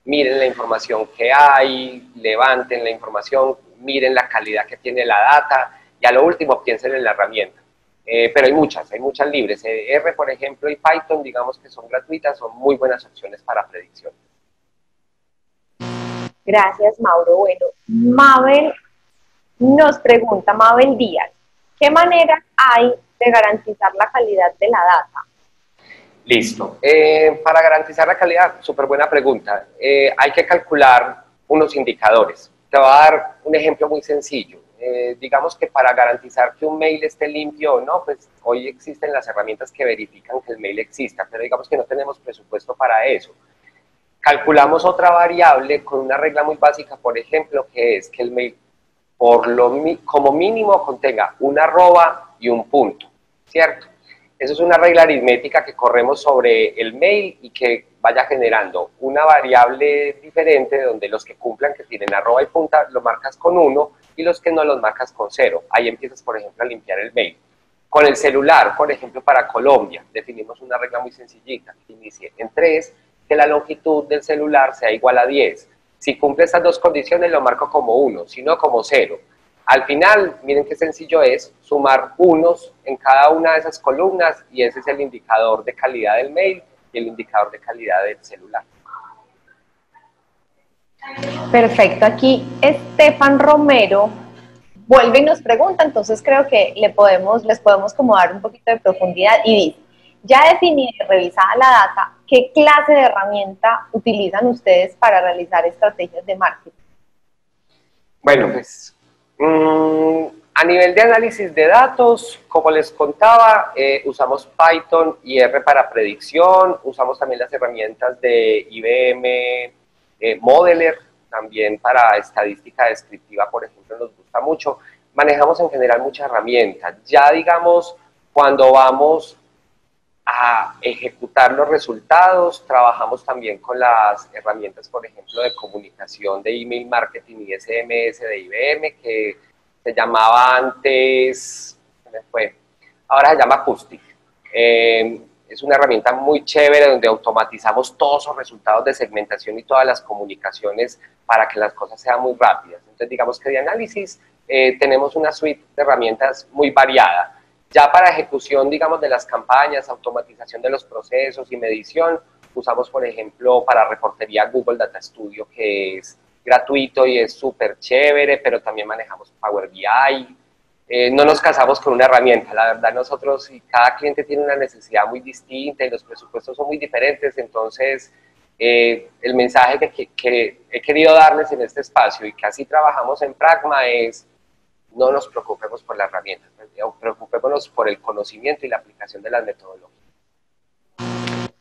[SPEAKER 2] miren la información que hay, levanten la información, miren la calidad que tiene la data y a lo último piensen en la herramienta. Pero hay muchas libres. R, por ejemplo, y Python, digamos que son gratuitas, son muy buenas opciones para predicción.
[SPEAKER 1] Gracias, Mauro. Bueno, Mabel nos pregunta, Mabel Díaz, ¿qué manera hay de garantizar la calidad de la data?
[SPEAKER 2] Listo. Para garantizar la calidad, súper buena pregunta. Hay que calcular unos indicadores. Te voy a dar un ejemplo muy sencillo. Digamos que para garantizar que un mail esté limpio o no, pues hoy existen las herramientas que verifican que el mail exista, pero digamos que no tenemos presupuesto para eso. Calculamos otra variable con una regla muy básica, por ejemplo, que es que el mail como mínimo contenga una arroba y un punto, ¿cierto? Eso es una regla aritmética que corremos sobre el mail y que vaya generando una variable diferente donde los que cumplan, que tienen arroba y punta, lo marcas con 1 y los que no los marcas con 0. Ahí empiezas, por ejemplo, a limpiar el mail. Con el celular, por ejemplo, para Colombia, definimos una regla muy sencillita, que inicie en 3, que la longitud del celular sea igual a 10. Si cumple estas dos condiciones, lo marco como 1, si no como 0. Al final, miren qué sencillo es, sumar unos en cada una de esas columnas y ese es el indicador de calidad del mail y el indicador de calidad del celular.
[SPEAKER 1] Perfecto, aquí Estefan Romero vuelve y nos pregunta, entonces creo que les podemos como dar un poquito de profundidad y dice, ya definida y revisada la data, ¿qué clase de herramienta utilizan ustedes para realizar estrategias de marketing?
[SPEAKER 2] Bueno, pues a nivel de análisis de datos, como les contaba, usamos Python y R para predicción, usamos también las herramientas de IBM Modeler, también para estadística descriptiva, por ejemplo, nos gusta mucho. Manejamos en general muchas herramientas. Ya digamos, cuando vamos a ejecutar los resultados, trabajamos también con las herramientas, por ejemplo, de comunicación de email marketing y SMS de IBM, que se llamaba antes, ¿qué me fue? Ahora se llama Acoustic. Es una herramienta muy chévere donde automatizamos todos esos resultados de segmentación y todas las comunicaciones para que las cosas sean muy rápidas. Entonces, digamos que de análisis tenemos una suite de herramientas muy variada. Ya para ejecución, digamos, de las campañas, automatización de los procesos y medición, usamos, por ejemplo, para reportería Google Data Studio, que es gratuito y es súper chévere, pero también manejamos Power BI. No nos casamos con una herramienta, la verdad nosotros y cada cliente tiene una necesidad muy distinta y los presupuestos son muy diferentes, entonces el mensaje que he querido darles en este espacio y que así trabajamos en Pragma es: no nos preocupemos por la herramienta, preocupémonos por el conocimiento y la aplicación de las metodologías.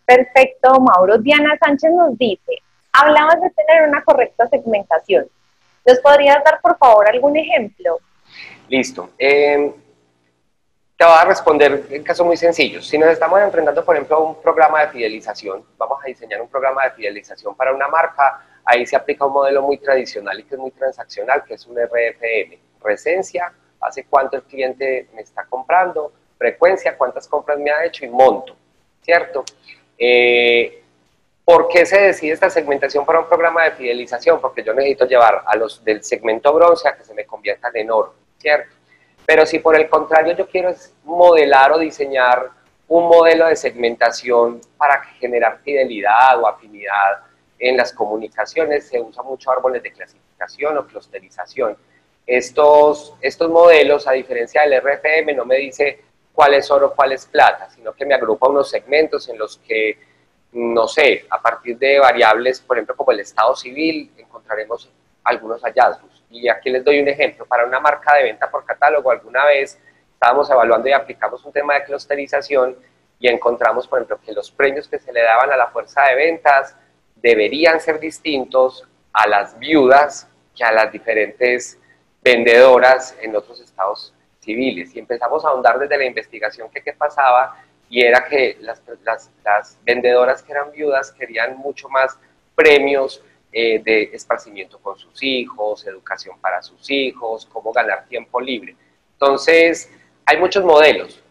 [SPEAKER 1] Perfecto, Mauro. Diana Sánchez nos dice, hablabas de tener una correcta segmentación. ¿Nos podrías dar, por favor, algún ejemplo?
[SPEAKER 2] Listo. Te voy a responder en casos muy sencillos. Si nos estamos enfrentando, por ejemplo, a un programa de fidelización, vamos a diseñar un programa de fidelización para una marca, ahí se aplica un modelo muy tradicional y que es muy transaccional, que es un RFM. Presencia, hace cuánto el cliente me está comprando, frecuencia, cuántas compras me ha hecho y monto, ¿cierto? ¿Por qué se decide esta segmentación para un programa de fidelización? Porque yo necesito llevar a los del segmento bronce a que se me conviertan en oro, ¿cierto? Pero si por el contrario yo quiero modelar o diseñar un modelo de segmentación para generar fidelidad o afinidad en las comunicaciones, se usa mucho árboles de clasificación o clusterización. Estos modelos, a diferencia del RFM, no me dice cuál es oro, cuál es plata, sino que me agrupa unos segmentos en los que, no sé, a partir de variables, por ejemplo, como el estado civil, encontraremos algunos hallazgos. Y aquí les doy un ejemplo. Para una marca de venta por catálogo, alguna vez estábamos evaluando y aplicamos un tema de clusterización y encontramos, por ejemplo, que los premios que se le daban a la fuerza de ventas deberían ser distintos a las viudas que a las diferentes vendedoras en otros estados civiles. Y empezamos a ahondar desde la investigación que qué pasaba, y era que las vendedoras que eran viudas querían mucho más premios de esparcimiento con sus hijos, educación para sus hijos, cómo ganar tiempo libre. Entonces, hay muchos modelos.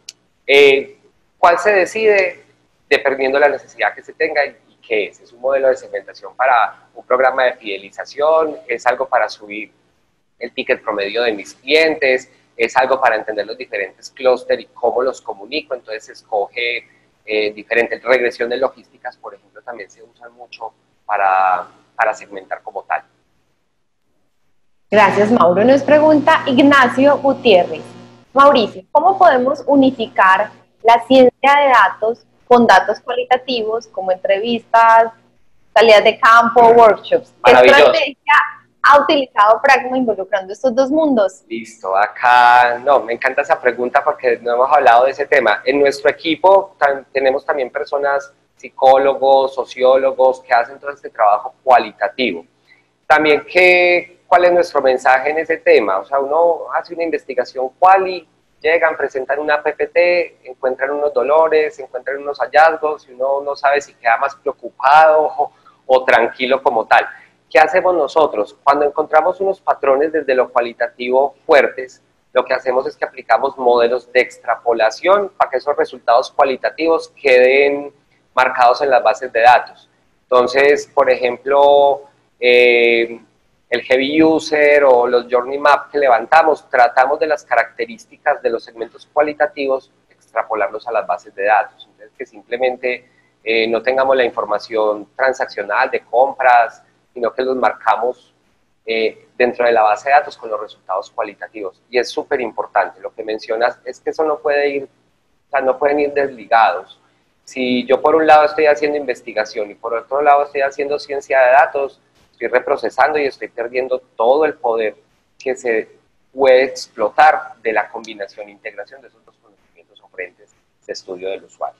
[SPEAKER 2] ¿Cuál se decide? Dependiendo de la necesidad que se tenga y qué es. Es un modelo de segmentación para un programa de fidelización, es algo para subir el ticket promedio de mis clientes, es algo para entender los diferentes clústeres y cómo los comunico, entonces se escoge diferentes. Regresión de logísticas, por ejemplo, también se usan mucho para segmentar como tal.
[SPEAKER 1] Gracias, Mauro. Nos pregunta Ignacio Gutiérrez. Mauricio, ¿cómo podemos unificar la ciencia de datos con datos cualitativos como entrevistas, salidas de campo, workshops? ¿Qué estrategia ha utilizado Pragma involucrando estos dos mundos?
[SPEAKER 2] Listo, acá, no, me encanta esa pregunta porque no hemos hablado de ese tema. En nuestro equipo tenemos también personas, psicólogos, sociólogos, que hacen todo este trabajo cualitativo. También, ¿cuál es nuestro mensaje en ese tema? O sea, uno hace una investigación quali, llegan, presentan una PPT, encuentran unos dolores, encuentran unos hallazgos, y uno no sabe si queda más preocupado o tranquilo como tal. ¿Qué hacemos nosotros? Cuando encontramos unos patrones desde lo cualitativo fuertes, lo que hacemos es que aplicamos modelos de extrapolación para que esos resultados cualitativos queden marcados en las bases de datos. Entonces, por ejemplo, el heavy user o los journey map que levantamos, tratamos de las características de los segmentos cualitativos, extrapolarlos a las bases de datos. Entonces, que simplemente no tengamos la información transaccional de compras, sino que los marcamos dentro de la base de datos con los resultados cualitativos. Y es súper importante, lo que mencionas es que eso no puede ir, o sea, no pueden ir desligados. Si yo por un lado estoy haciendo investigación y por otro lado estoy haciendo ciencia de datos, estoy reprocesando y estoy perdiendo todo el poder que se puede explotar de la combinación e integración de esos dos conocimientos o frentes de estudio del usuario.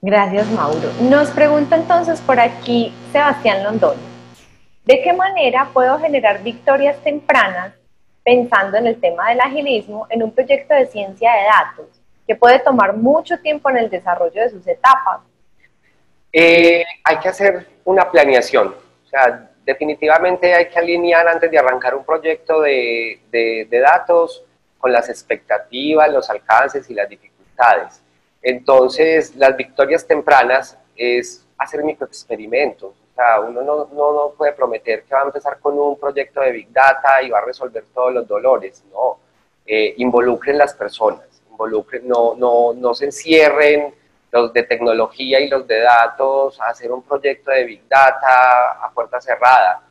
[SPEAKER 1] Gracias, Mauro. Nos pregunta entonces por aquí Sebastián Londoño. ¿De qué manera puedo generar victorias tempranas pensando en el tema del agilismo en un proyecto de ciencia de datos que puede tomar mucho tiempo en el desarrollo de sus etapas?
[SPEAKER 2] Hay que hacer una planeación. O sea, definitivamente hay que alinear antes de arrancar un proyecto de datos con las expectativas, los alcances y las dificultades. Entonces, las victorias tempranas es hacer microexperimentos. O sea, uno no puede prometer que va a empezar con un proyecto de Big Data y va a resolver todos los dolores. No, involucren las personas, no se encierren los de tecnología y los de datos a hacer un proyecto de Big Data a puerta cerrada.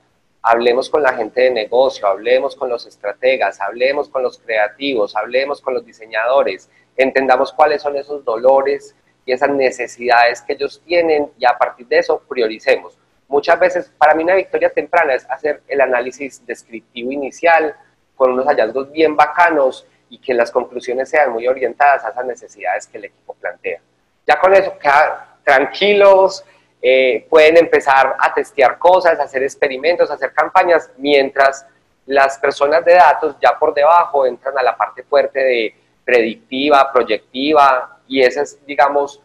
[SPEAKER 2] Hablemos con la gente de negocio, hablemos con los estrategas, hablemos con los creativos, hablemos con los diseñadores, entendamos cuáles son esos dolores y esas necesidades que ellos tienen y a partir de eso prioricemos. Muchas veces, para mí una victoria temprana es hacer el análisis descriptivo inicial, con unos hallazgos bien bacanos y que las conclusiones sean muy orientadas a esas necesidades que el equipo plantea. Ya con eso, tranquilos, pueden empezar a testear cosas, a hacer experimentos, a hacer campañas, mientras las personas de datos ya por debajo entran a la parte fuerte de predictiva, proyectiva, y esa es, digamos,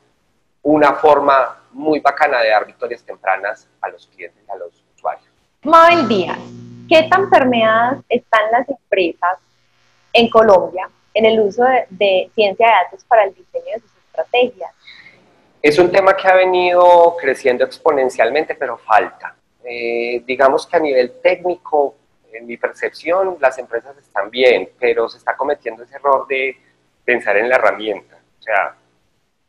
[SPEAKER 2] una forma muy bacana de dar victorias tempranas a los clientes, a los usuarios.
[SPEAKER 1] Mabel Díaz, ¿qué tan permeadas están las empresas en Colombia en el uso de ciencia de datos para el diseño de sus estrategias?
[SPEAKER 2] Es un tema que ha venido creciendo exponencialmente, pero falta. Digamos que a nivel técnico, en mi percepción, las empresas están bien, pero se está cometiendo ese error de pensar en la herramienta. O sea,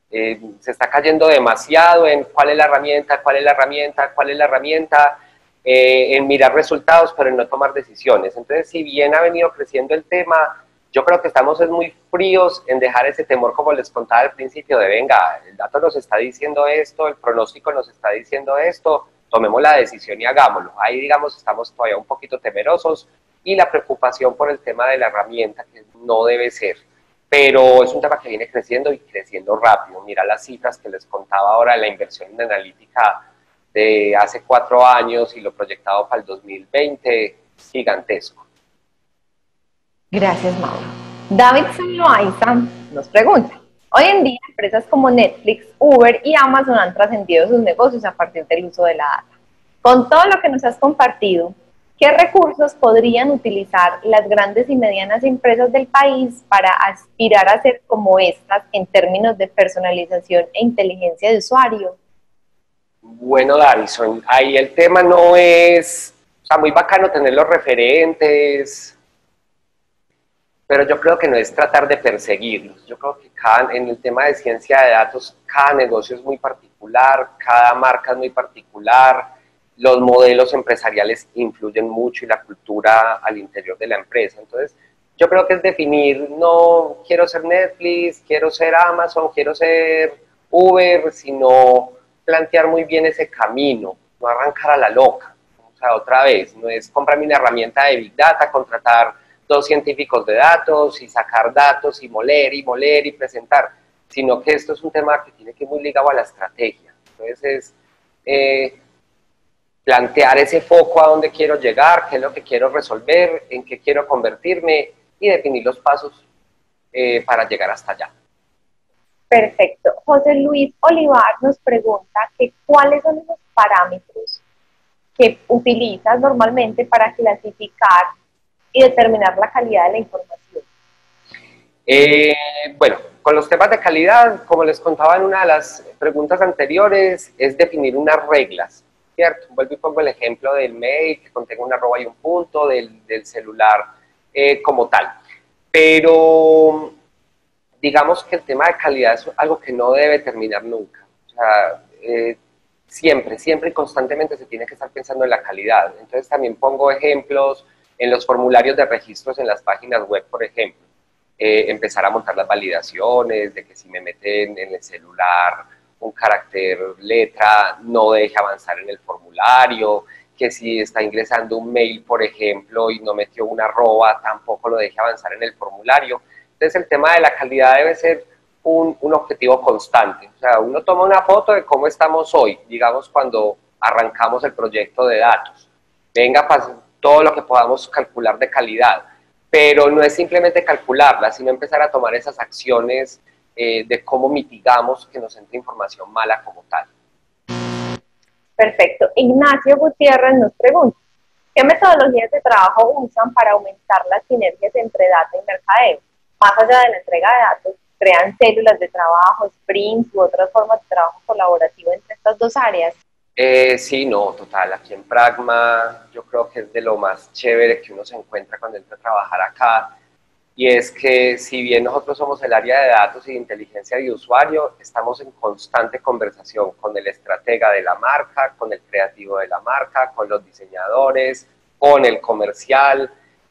[SPEAKER 2] se está cayendo demasiado en cuál es la herramienta, cuál es la herramienta, cuál es la herramienta, en mirar resultados, pero en no tomar decisiones. Entonces, si bien ha venido creciendo el tema, yo creo que estamos muy fríos en dejar ese temor, como les contaba al principio, de venga, el dato nos está diciendo esto, el pronóstico nos está diciendo esto, tomemos la decisión y hagámoslo. Ahí, digamos, estamos todavía un poquito temerosos, y la preocupación por el tema de la herramienta, que no debe ser. Pero es un tema que viene creciendo y creciendo rápido. Mira las cifras que les contaba ahora, la inversión en analítica de hace 4 años y lo proyectado para el 2020, gigantesco.
[SPEAKER 1] Gracias, Mauro. David Loaiza nos pregunta, hoy en día empresas como Netflix, Uber y Amazon han trascendido sus negocios a partir del uso de la data. Con todo lo que nos has compartido, ¿qué recursos podrían utilizar las grandes y medianas empresas del país para aspirar a ser como estas en términos de personalización e inteligencia de usuario?
[SPEAKER 2] Bueno, Davison, ahí el tema no es, o sea, muy bacano tener los referentes, pero yo creo que no es tratar de perseguirlos. Yo creo que en el tema de ciencia de datos, cada negocio es muy particular, cada marca es muy particular, los modelos empresariales influyen mucho y la cultura al interior de la empresa. Entonces, yo creo que es definir, no quiero ser Netflix, quiero ser Amazon, quiero ser Uber, sino plantear muy bien ese camino, no arrancar a la loca. O sea, otra vez, no es comprarme una herramienta de Big Data, contratar 2 científicos de datos y sacar datos y moler y presentar, sino que esto es un tema que tiene que ir muy ligado a la estrategia. Entonces es plantear ese foco a dónde quiero llegar, qué es lo que quiero resolver, en qué quiero convertirme y definir los pasos para llegar hasta allá.
[SPEAKER 1] Perfecto. José Luis Olivar nos pregunta que cuáles son esos parámetros que utilizas normalmente para clasificar y determinar la calidad de la información.
[SPEAKER 2] Bueno, con los temas de calidad, como les contaba en una de las preguntas anteriores, es definir unas reglas, ¿cierto? Vuelvo y pongo el ejemplo del mail, que contenga una arroba y un punto, del celular como tal. Pero digamos que el tema de calidad es algo que no debe terminar nunca. O sea, siempre y constantemente se tiene que estar pensando en la calidad. Entonces también pongo ejemplos en los formularios de registros en las páginas web, por ejemplo. Empezar a montar las validaciones de que si me meten en el celular un carácter letra no deje avanzar en el formulario, que si está ingresando un mail, por ejemplo, y no metió una arroba, tampoco lo deje avanzar en el formulario. Entonces el tema de la calidad debe ser un objetivo constante. O sea, uno toma una foto de cómo estamos hoy, digamos cuando arrancamos el proyecto de datos. Venga, todo lo que podamos calcular de calidad, pero no es simplemente calcularla, sino empezar a tomar esas acciones de cómo mitigamos que nos entre información mala como tal.
[SPEAKER 1] Perfecto. Ignacio Gutiérrez nos pregunta, ¿qué metodologías de trabajo usan para aumentar las sinergias entre data y mercadeo? Más allá de la entrega de datos, ¿crean células de trabajo, sprints u otras formas de trabajo colaborativo entre estas dos áreas?
[SPEAKER 2] Sí, no, total. Aquí en Pragma yo creo que es de lo más chévere que uno se encuentra cuando entra a trabajar acá. Y es que si bien nosotros somos el área de datos y de inteligencia de usuario, estamos en constante conversación con el estratega de la marca, con el creativo de la marca, con los diseñadores, con el comercial,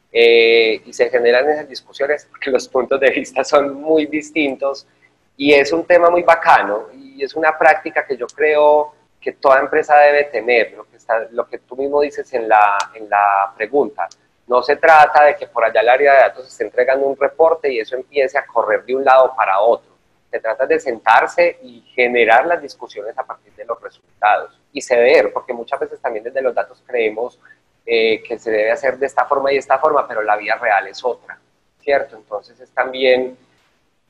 [SPEAKER 2] y se generan esas discusiones porque los puntos de vista son muy distintos y es un tema muy bacano y es una práctica que yo creo que toda empresa debe tener, lo que tú mismo dices en la pregunta. No se trata de que por allá el área de datos esté entregando un reporte y eso empiece a correr de un lado para otro. Se trata de sentarse y generar las discusiones a partir de los resultados y ceder, porque muchas veces también desde los datos creemos que se debe hacer de esta forma y de esta forma, pero la vida real es otra, ¿cierto? Entonces es también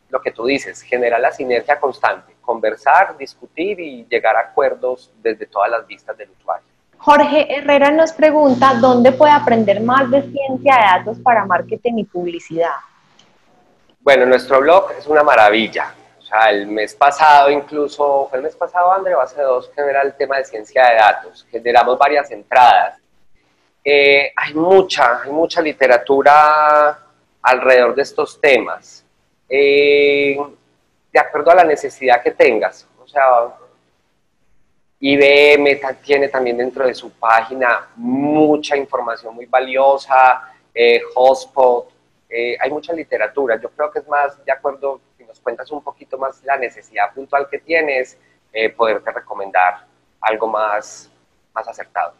[SPEAKER 2] lo que tú dices, generar la sinergia constante, conversar, discutir y llegar a acuerdos desde todas las vistas del usuario.
[SPEAKER 1] Jorge Herrera nos pregunta, ¿dónde puede aprender más de ciencia de datos para marketing y publicidad?
[SPEAKER 2] Bueno, nuestro blog es una maravilla. O sea, el mes pasado incluso, ¿fue el mes pasado, André, o hace dos, que era el tema de ciencia de datos? Generamos varias entradas. Hay mucha literatura alrededor de estos temas, de acuerdo a la necesidad que tengas. O sea, IBM tiene también dentro de su página mucha información muy valiosa, Hotspot, hay mucha literatura. Yo creo que es más de acuerdo, si nos cuentas un poquito más la necesidad puntual que tienes, poderte recomendar algo más acertado.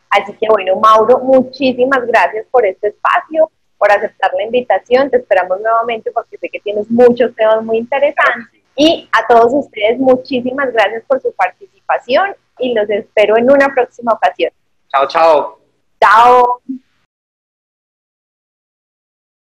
[SPEAKER 1] Así que bueno, Mauro, muchísimas gracias por este espacio, por aceptar la invitación. Te esperamos nuevamente porque sé que tienes muchos temas muy interesantes. Y a todos ustedes, muchísimas gracias por su participación y los espero en una próxima ocasión.
[SPEAKER 2] Chao, chao.
[SPEAKER 1] Chao.